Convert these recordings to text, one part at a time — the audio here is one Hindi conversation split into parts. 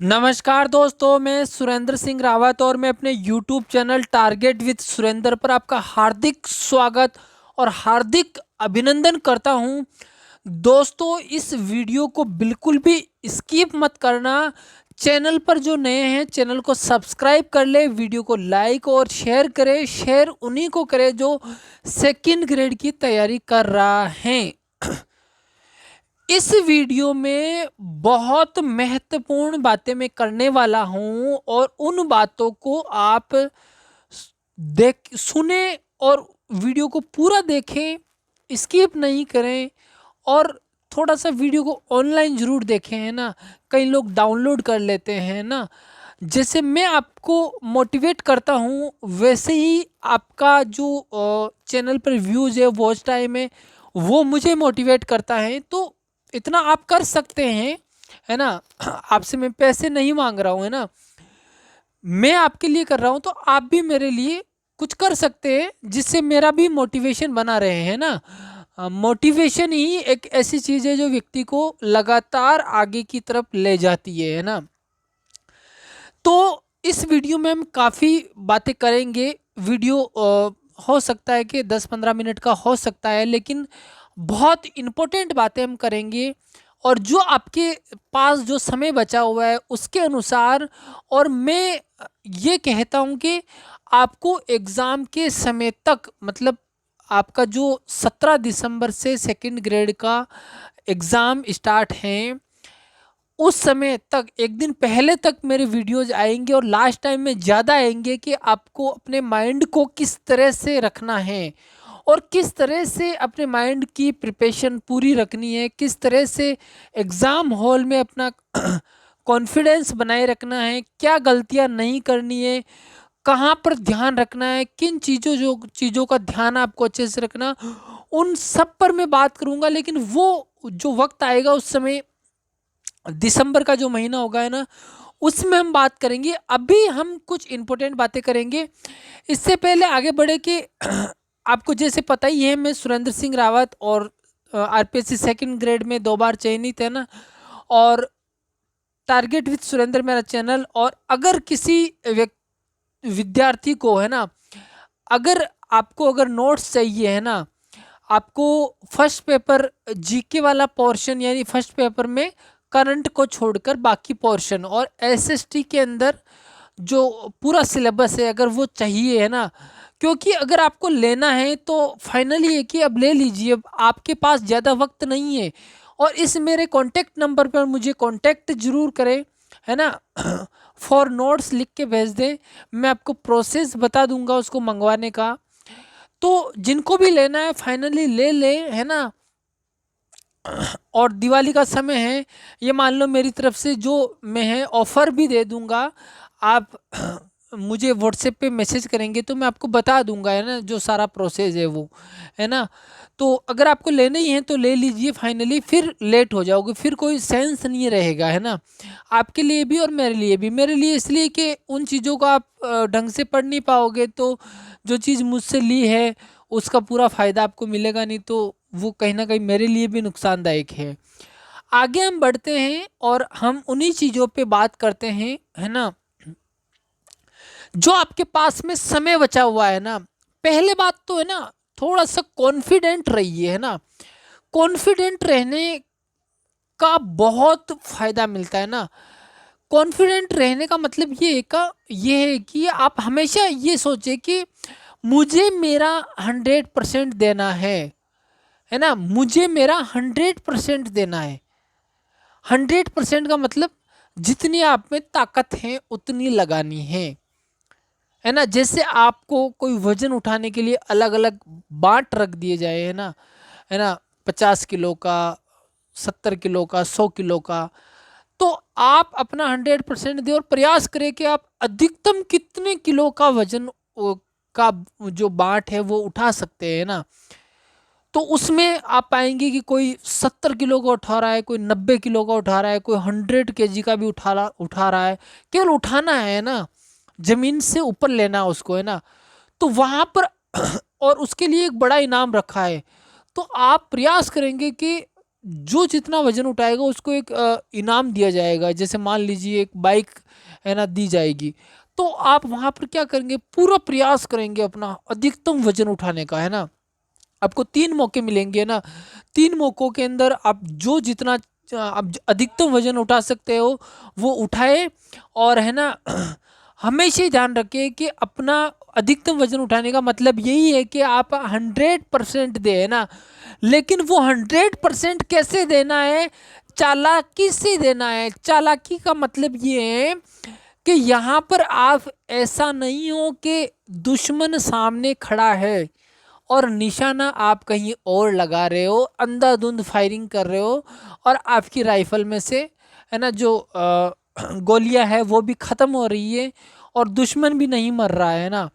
नमस्कार दोस्तों, मैं सुरेंद्र सिंह रावत और मैं अपने YouTube channel target with Surendra पर आपका हार्दिक स्वागत और हार्दिक अभिनंदन करता हूं। दोस्तों, इस वीडियो को बिल्कुल भी स्किप मत करना। चैनल पर जो नए हैं चैनल को सब्सक्राइब कर ले, वीडियो को लाइक और शेयर करें। शेयर उन्हीं को करें जो सेकंड ग्रेड की तैयारी कर रहा है। इस वीडियो में बहुत महत्वपूर्ण बातें मैं करने वाला हूं और उन बातों को आप देख सुने और वीडियो को पूरा देखें, स्किप नहीं करें और थोड़ा सा वीडियो को ऑनलाइन ज़रूर देखें, है ना। कई लोग डाउनलोड कर लेते हैं ना। जैसे मैं आपको मोटिवेट करता हूं वैसे ही आपका जो चैनल पर व्यूज़ है, वॉच टाइम है, वो मुझे मोटिवेट करता है। तो इतना आप कर सकते हैं, है ना। आपसे मैं पैसे नहीं मांग रहा हूँ, है ना। मैं आपके लिए कर रहा हूँ तो आप भी मेरे लिए कुछ कर सकते हैं जिससे मेरा भी मोटिवेशन बना रहे, है ना। मोटिवेशन ही एक ऐसी चीज़ है जो व्यक्ति को लगातार आगे की तरफ ले जाती है ना। तो इस वीडियो में हम काफ़ी बातें करेंगे। वीडियो हो सकता है कि 10-15 मिनट का हो सकता है, लेकिन बहुत इम्पोर्टेंट बातें हम करेंगे और जो आपके पास जो समय बचा हुआ है उसके अनुसार। और मैं ये कहता हूँ कि आपको एग्ज़ाम के समय तक, मतलब आपका जो 17 दिसंबर से सेकंड ग्रेड का एग्ज़ाम स्टार्ट हैं, उस समय तक एक दिन पहले तक मेरे वीडियोज आएंगे और लास्ट टाइम में ज़्यादा आएंगे कि आपको अपने माइंड को किस तरह से रखना है और किस तरह से अपने माइंड की प्रिपरेशन पूरी रखनी है, किस तरह से एग्ज़ाम हॉल में अपना कॉन्फिडेंस बनाए रखना है, क्या गलतियां नहीं करनी है, कहाँ पर ध्यान रखना है, किन चीज़ों का ध्यान आपको अच्छे से रखना, उन सब पर मैं बात करूँगा। लेकिन वो जो वक्त आएगा उस समय दिसंबर का जो महीना होगा, है ना, उसमें हम बात करेंगे। अभी हम कुछ इम्पोर्टेंट बातें करेंगे। इससे पहले आगे बढ़े कि आपको जैसे पता ही है, मैं सुरेंद्र सिंह रावत और आरपीएससी सेकंड ग्रेड में 2 बार चयनित, है ना। और टारगेट विद सुरेंद्र मेरा चैनल। और अगर किसी विद्यार्थी को, है ना, अगर आपको अगर नोट्स चाहिए, है ना, आपको फर्स्ट पेपर जीके वाला पोर्शन यानी फर्स्ट पेपर में करंट को छोड़कर बाकी पोर्शन और एसएसटी के अंदर जो पूरा सिलेबस है अगर वो चाहिए, है ना। क्योंकि अगर आपको लेना है तो फाइनली है कि अब ले लीजिए, अब आपके पास ज़्यादा वक्त नहीं है। और इस मेरे कॉन्टैक्ट नंबर पर मुझे कॉन्टैक्ट ज़रूर करें, है ना। फॉर नोट्स लिख के भेज दें, मैं आपको प्रोसेस बता दूंगा उसको मंगवाने का। तो जिनको भी लेना है फाइनली ले ले, है ना। और दिवाली का समय है, ये मान लो मेरी तरफ से जो मैं है ऑफ़र भी दे दूंगा। आप मुझे व्हाट्सएप पे मैसेज करेंगे तो मैं आपको बता दूंगा, है ना, जो सारा प्रोसेस है वो, है ना। तो अगर आपको लेने ही है तो ले लीजिए फाइनली, फिर लेट हो जाओगे, फिर कोई सेंस नहीं रहेगा, है ना, आपके लिए भी और मेरे लिए भी। मेरे लिए इसलिए कि उन चीज़ों को आप ढंग से पढ़ नहीं पाओगे तो जो चीज़ मुझसे ली है उसका पूरा फ़ायदा आपको मिलेगा नहीं, तो वो कहीं ना कहीं मेरे लिए भी नुकसानदायक है। आगे हम बढ़ते हैं और हम उन्हीं चीज़ों पे बात करते हैं, है ना, जो आपके पास में समय बचा हुआ है ना। पहले बात तो है ना, थोड़ा सा कॉन्फिडेंट रहिए, है ना। कॉन्फिडेंट रहने का बहुत फायदा मिलता है ना। कॉन्फिडेंट रहने का मतलब ये है कि आप हमेशा ये सोचें कि मुझे मेरा 100% देना है ना, मुझे मेरा 100% देना है। 100% का मतलब जितनी आप में ताकत है उतनी लगानी है ना। जैसे आपको कोई वजन उठाने के लिए अलग अलग बांट रख दिए जाए, है ना, 50 किलो का, 70 किलो का, 100 किलो का। तो आप अपना 100% दें और प्रयास करें कि आप अधिकतम कितने किलो का वजन का जो बांट है वो उठा सकते हैं ना। तो उसमें आप पाएंगे कि कोई 70 किलो का उठा रहा है, कोई 90 किलो का उठा रहा है, कोई 100 kg का भी उठा रहा है। केवल उठाना है ना, जमीन से ऊपर लेना उसको, है ना। तो वहाँ पर और उसके लिए एक बड़ा इनाम रखा है। तो आप प्रयास करेंगे कि जो जितना वजन उठाएगा उसको एक इनाम दिया जाएगा। जैसे मान लीजिए एक बाइक है ना दी जाएगी, तो आप वहाँ पर क्या करेंगे, पूरा प्रयास करेंगे अपना अधिकतम वजन उठाने का, है ना। आपको 3 मौके मिलेंगे ना, 3 मौकों के अंदर आप जो जितना आप अधिकतम वजन उठा सकते हो वो उठाए। और है ना हमेशा ही ध्यान रखें कि अपना अधिकतम वजन उठाने का मतलब यही है कि आप 100% दे, है ना। लेकिन वो 100% कैसे देना है, चालाकी से देना है। चालाकी का मतलब ये है कि यहाँ पर आप ऐसा नहीं हो कि दुश्मन सामने खड़ा है और निशाना आप कहीं और लगा रहे हो, अंधाधुंध फायरिंग कर रहे हो और आपकी राइफल में से है ना जो गोलियां है वो भी ख़त्म हो रही है और दुश्मन भी नहीं मर रहा है ना।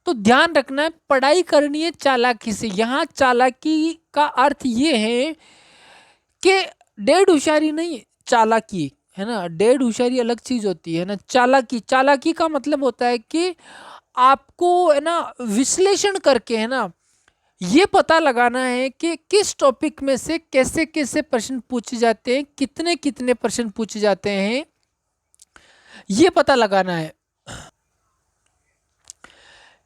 तो ध्यान रखना है, पढ़ाई करनी है चालाकी से। यहाँ चालाकी का अर्थ ये है कि डेढ़ होशियारी नहीं, चालाकी, है ना। डेढ़ होशियारी अलग चीज़ होती है ना। चालाकी, चालाकी का मतलब होता है कि आपको है ना विश्लेषण करके, है ना, ये पता लगाना है कि किस टॉपिक में से कैसे कैसे प्रश्न पूछे जाते हैं, कितने कितने प्रश्न पूछे जाते हैं, ये पता लगाना है।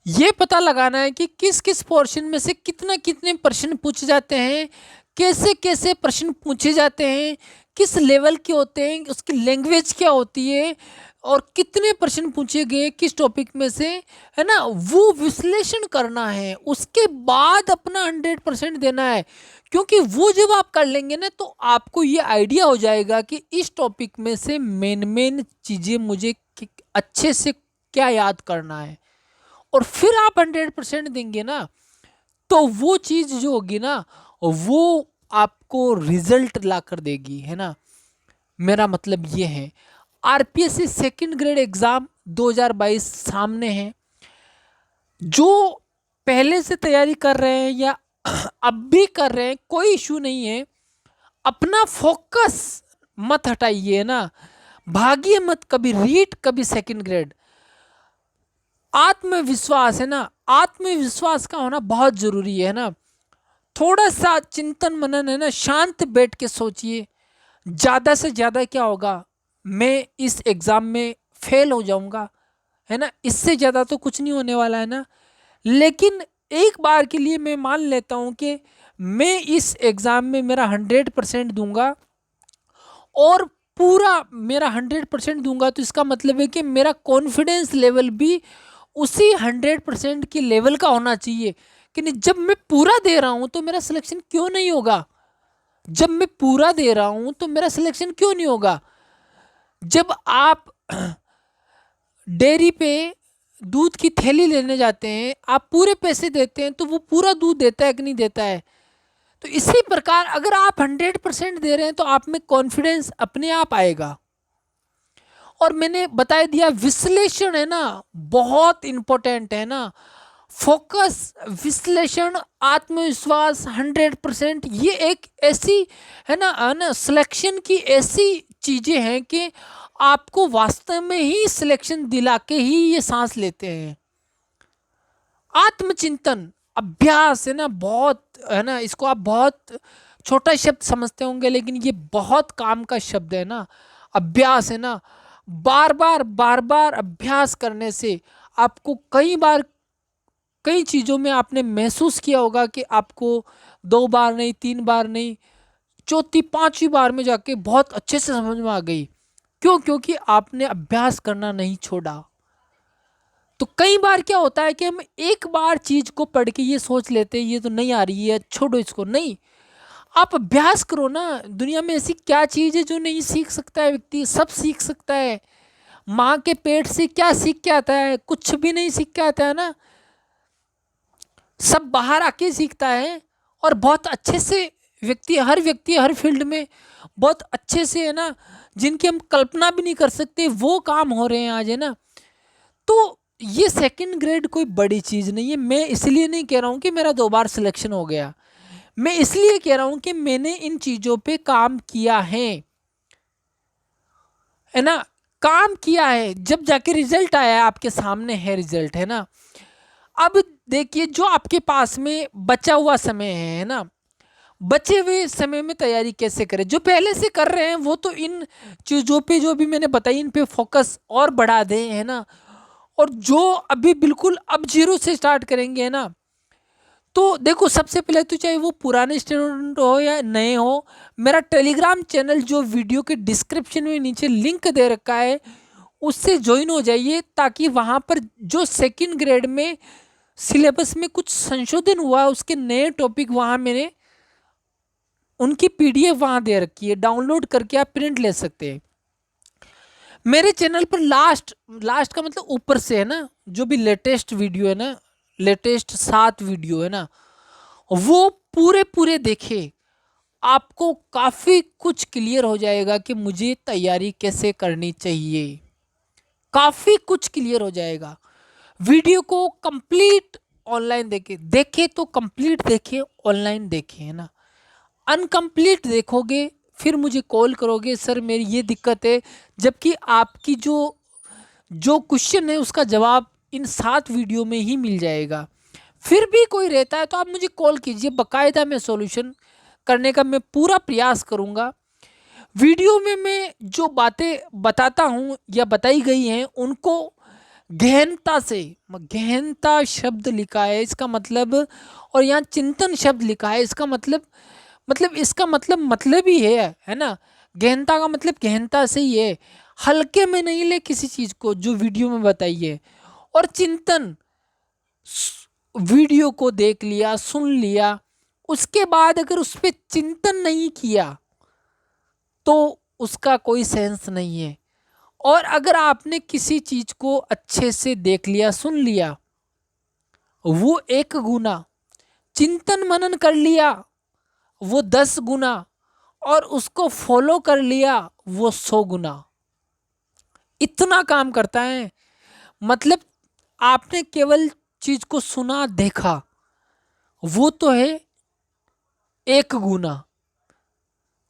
ये पता लगाना है कि किस किस पोर्शन में से कितना कितने प्रश्न पूछे जाते हैं, कैसे कैसे प्रश्न पूछे जाते हैं, किस लेवल के होते हैं, उसकी लैंग्वेज क्या होती है और कितने प्रश्न पूछे गए किस टॉपिक में से, है ना। वो विश्लेषण करना है, उसके बाद अपना 100% देना है। क्योंकि वो जब आप कर लेंगे ना तो आपको ये आइडिया हो जाएगा कि इस टॉपिक में से मेन मेन चीज़ें मुझे अच्छे से क्या याद करना है, और फिर आप 100% देंगे ना तो वो चीज़ जो होगी ना वो आपको रिजल्ट ला कर देगी, है ना। मेरा मतलब ये है, आरपीएससी सेकंड ग्रेड एग्ज़ाम 2022 सामने है। जो पहले से तैयारी कर रहे हैं या अब भी कर रहे हैं, कोई इशू नहीं है। अपना फोकस मत हटाइए ना, भागिए मत, कभी रीट कभी सेकंड ग्रेड। आत्मविश्वास, है ना, आत्मविश्वास का होना बहुत ज़रूरी है ना। थोड़ा सा चिंतन मनन, है ना, शांत बैठ के सोचिए। ज़्यादा से ज़्यादा क्या होगा, मैं इस एग्ज़ाम में फेल हो जाऊंगा, है ना। इससे ज़्यादा तो कुछ नहीं होने वाला है ना। लेकिन एक बार के लिए मैं मान लेता हूँ कि मैं इस एग्ज़ाम में मेरा 100% दूंगा और पूरा मेरा 100% दूंगा, तो इसका मतलब है कि मेरा कॉन्फिडेंस लेवल भी उसी 100% के लेवल का होना चाहिए। कि नहीं, जब मैं पूरा दे रहा हूँ तो मेरा सिलेक्शन क्यों नहीं होगा। जब मैं पूरा दे रहा हूँ तो मेरा सिलेक्शन क्यों नहीं होगा। जब आप डेयरी पे दूध की थैली लेने जाते हैं, आप पूरे पैसे देते हैं तो वो पूरा दूध देता है कि नहीं देता है। तो इसी प्रकार अगर आप 100% दे रहे हैं तो आप में कॉन्फिडेंस अपने आप आएगा। और मैंने बता दिया, विश्लेषण है ना बहुत इंपॉर्टेंट है ना। फोकस, विश्लेषण, आत्मविश्वास, 100%, ये एक ऐसी है ना सिलेक्शन की ऐसी चीज़ें हैं कि आपको वास्तव में ही सिलेक्शन दिला के ही ये सांस लेते हैं। आत्मचिंतन, अभ्यास, है ना, बहुत, है ना, इसको आप बहुत छोटा शब्द समझते होंगे लेकिन ये बहुत काम का शब्द है ना। अभ्यास, है ना, बार बार अभ्यास करने से आपको कई बार कई चीज़ों में आपने महसूस किया होगा कि आपको 2 बार नहीं, 3 बार नहीं, चौथी पांचवी बार में जाके बहुत अच्छे से समझ में आ गई। क्यों? क्योंकि आपने अभ्यास करना नहीं छोड़ा। तो कई बार क्या होता है कि हम एक बार चीज को पढ़ के ये सोच लेते हैं ये तो नहीं आ रही है, छोड़ो इसको। नहीं, आप अभ्यास करो ना। दुनिया में ऐसी क्या चीज है जो नहीं सीख सकता है व्यक्ति, सब सीख सकता है। माँ के पेट से क्या सीख के आता है, कुछ भी नहीं सीख के आता है ना। सब बाहर आके सीखता है और बहुत अच्छे से व्यक्ति हर फील्ड में बहुत अच्छे से, है ना, जिनकी हम कल्पना भी नहीं कर सकते वो काम हो रहे हैं आज, है ना। तो ये सेकंड ग्रेड कोई बड़ी चीज़ नहीं है। मैं इसलिए नहीं कह रहा हूँ कि मेरा 2 बार सिलेक्शन हो गया, मैं इसलिए कह रहा हूँ कि मैंने इन चीज़ों पे काम किया है ना, काम किया है, जब जाके रिजल्ट आया, आपके सामने है रिजल्ट, है ना। अब देखिए, जो आपके पास में बचा हुआ समय है ना, बचे हुए समय में तैयारी कैसे करें। जो पहले से कर रहे हैं वो तो इन चीज़ों पे जो भी मैंने बताई इन पे फोकस और बढ़ा दें, है ना। और जो अभी बिल्कुल अब जीरो से स्टार्ट करेंगे, है ना, तो देखो सबसे पहले तो चाहे वो पुराने स्टूडेंट हो या नए हो, मेरा टेलीग्राम चैनल जो वीडियो के डिस्क्रिप्शन में नीचे लिंक दे रखा है उससे ज्वाइन हो जाइए, ताकि वहाँ पर जो सेकंड ग्रेड में सिलेबस में कुछ संशोधन हुआ है उसके नए टॉपिक वहाँ मैंने उनकी पीडीएफ वहाँ दे रखी है, डाउनलोड करके आप प्रिंट ले सकते हैं। मेरे चैनल पर लास्ट लास्ट का मतलब ऊपर से, है ना, जो भी लेटेस्ट वीडियो है ना, लेटेस्ट 7 वीडियो है ना, वो पूरे पूरे देखे, आपको काफ़ी कुछ क्लियर हो जाएगा कि मुझे तैयारी कैसे करनी चाहिए। काफ़ी कुछ क्लियर हो जाएगा। वीडियो को कंप्लीट ऑनलाइन देखे, देखे तो कंप्लीट देखे, ऑनलाइन देखे, है ना। अनकम्प्लीट देखोगे फिर मुझे कॉल करोगे, सर मेरी ये दिक्कत है, जबकि आपकी जो जो क्वेश्चन है उसका जवाब इन 7 वीडियो में ही मिल जाएगा। फिर भी कोई रहता है तो आप मुझे कॉल कीजिए, बाकायदा मैं सॉल्यूशन करने का मैं पूरा प्रयास करूँगा। वीडियो में मैं जो बातें बताता हूँ या बताई गई हैं उनको गहनता से, गहनता शब्द लिखा है इसका मतलब, और यहाँ चिंतन शब्द लिखा है इसका मतलब इसका मतलब ही है ना। गहनता का मतलब गहनता से ही है, हल्के में नहीं ले किसी चीज़ को जो वीडियो में बताई है। और चिंतन, वीडियो को देख लिया, सुन लिया, उसके बाद अगर उस पर चिंतन नहीं किया तो उसका कोई सेंस नहीं है। और अगर आपने किसी चीज़ को अच्छे से देख लिया, सुन लिया, वो 1 गुना, चिंतन मनन कर लिया वो 10 गुना, और उसको फॉलो कर लिया वो 100 गुना। इतना काम करता है। मतलब आपने केवल चीज को सुना देखा, वो तो है 1 गुना,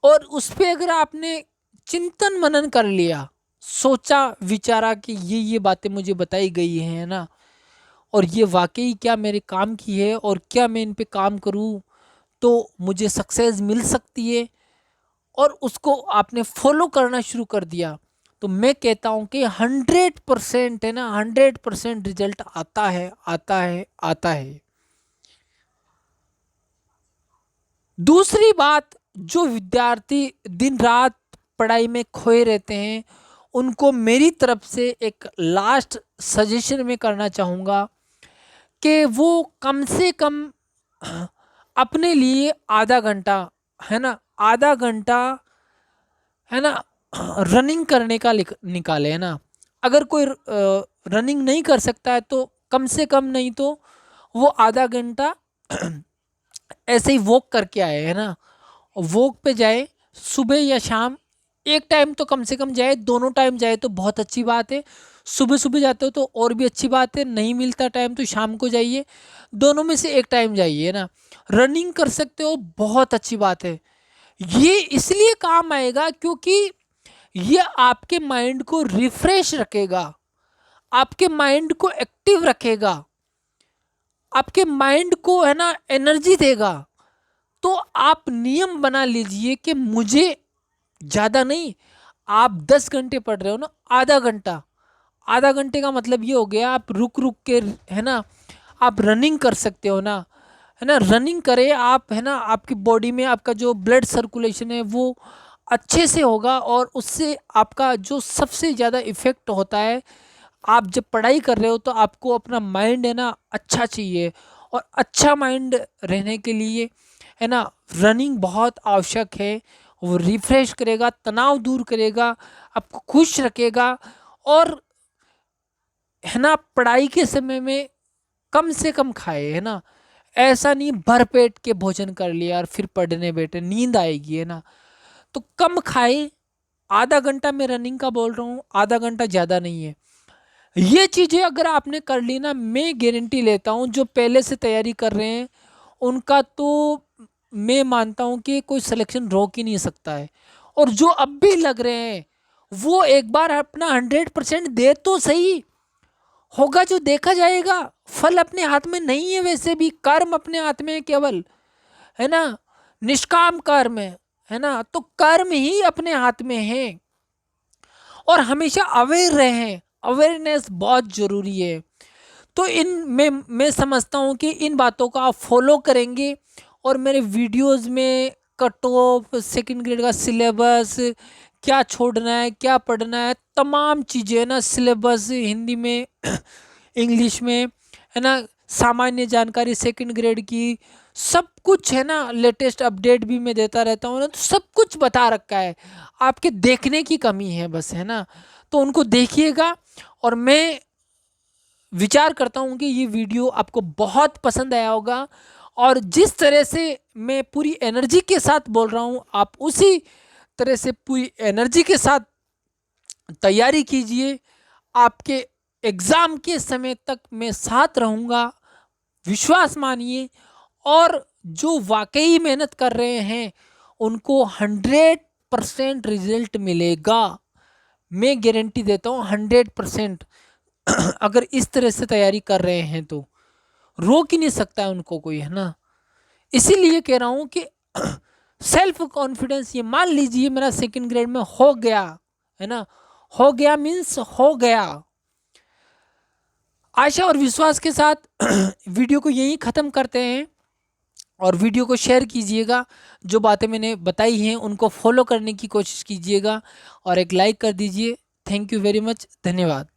और उस पे अगर आपने चिंतन मनन कर लिया, सोचा विचारा कि ये बातें मुझे बताई गई हैं ना, और ये वाकई क्या मेरे काम की है और क्या मैं इन पे काम करूँ तो मुझे सक्सेस मिल सकती है, और उसको आपने फॉलो करना शुरू कर दिया, तो मैं कहता हूँ कि 100% है ना, 100% रिजल्ट आता है, आता है, आता है। दूसरी बात, जो विद्यार्थी दिन रात पढ़ाई में खोए रहते हैं उनको मेरी तरफ से एक लास्ट सजेशन में करना चाहूँगा कि वो कम से कम अपने लिए आधा घंटा, है ना, आधा घंटा, है ना, रनिंग करने का निकाले, है ना। अगर कोई रनिंग नहीं कर सकता है तो कम से कम नहीं तो वो आधा घंटा ऐसे ही वॉक करके आए, है ना। वॉक पे जाए, सुबह या शाम, एक टाइम तो कम से कम जाए, दोनों टाइम जाए तो बहुत अच्छी बात है। सुबह सुबह जाते हो तो और भी अच्छी बात है, नहीं मिलता टाइम तो शाम को जाइए, दोनों में से एक टाइम जाइए, है ना। रनिंग कर सकते हो, बहुत अच्छी बात है। ये इसलिए काम आएगा क्योंकि ये आपके माइंड को रिफ्रेश रखेगा, आपके माइंड को एक्टिव रखेगा, आपके माइंड को, है ना, एनर्जी देगा। तो आप नियम बना लीजिए कि मुझे ज़्यादा नहीं, आप 10 घंटे पढ़ रहे हो ना, आधा घंटा, आधा घंटे का मतलब ये हो गया आप रुक रुक के, है ना, आप रनिंग कर सकते हो ना, है ना। रनिंग करें आप, है ना, आपकी बॉडी में आपका जो ब्लड सर्कुलेशन है वो अच्छे से होगा, और उससे आपका जो सबसे ज़्यादा इफ़ेक्ट होता है, आप जब पढ़ाई कर रहे हो तो आपको अपना माइंड, है ना, अच्छा चाहिए, और अच्छा माइंड रहने के लिए, है ना, रनिंग बहुत आवश्यक है। वो रिफ्रेश करेगा, तनाव दूर करेगा, आपको खुश रखेगा, और है ना, पढ़ाई के समय में कम से कम खाए, है ना। ऐसा नहीं भरपेट के भोजन कर लिया और फिर पढ़ने बैठे, नींद आएगी, है ना। तो कम खाए, आधा घंटा मैं रनिंग का बोल रहा हूँ, आधा घंटा ज़्यादा नहीं है। ये चीज़ें अगर आपने कर ली ना, मैं गारंटी लेता हूँ जो पहले से तैयारी कर रहे हैं उनका तो मैं मानता हूँ कि कोई सिलेक्शन रोक ही नहीं सकता है। और जो अब भी लग रहे हैं वो एक बार अपना 100% दे तो सही, होगा जो देखा जाएगा। फल अपने हाथ में नहीं है, वैसे भी कर्म अपने हाथ में है केवल, है ना। निष्काम कर्म है ना, तो कर्म ही अपने हाथ में है। और हमेशा अवेयर रहें, अवेयरनेस बहुत ज़रूरी है। तो इन मैं समझता हूँ कि इन बातों को आप फॉलो करेंगे और मेरे वीडियोस में कट ऑफ, सेकंड ग्रेड का सिलेबस, क्या छोड़ना है क्या पढ़ना है, तमाम चीज़ें ना, सिलेबस हिंदी में इंग्लिश में, है ना, सामान्य जानकारी सेकंड ग्रेड की, सब कुछ है ना, लेटेस्ट अपडेट भी मैं देता रहता हूँ ना, तो सब कुछ बता रखा है। आपके देखने की कमी है बस, है ना, तो उनको देखिएगा। और मैं विचार करता हूँ कि ये वीडियो आपको बहुत पसंद आया होगा, और जिस तरह से मैं पूरी एनर्जी के साथ बोल रहा हूँ, आप उसी तरह से पूरी एनर्जी के साथ तैयारी कीजिए। आपके एग्ज़ाम के समय तक मैं साथ रहूँगा, विश्वास मानिए। और जो वाकई मेहनत कर रहे हैं उनको 100% रिजल्ट मिलेगा, मैं गारंटी देता हूँ 100%। अगर इस तरह से तैयारी कर रहे हैं तो रोक ही नहीं सकता है उनको कोई, है ना। इसीलिए कह रहा हूँ कि सेल्फ कॉन्फिडेंस, ये मान लीजिए मेरा सेकंड ग्रेड में हो गया, है ना, हो गया मीन्स हो गया। आशा और विश्वास के साथ वीडियो को यहीं ख़त्म करते हैं, और वीडियो को शेयर कीजिएगा। जो बातें मैंने बताई हैं उनको फॉलो करने की कोशिश कीजिएगा, और एक लाइक कर दीजिए। थैंक यू वेरी मच, धन्यवाद।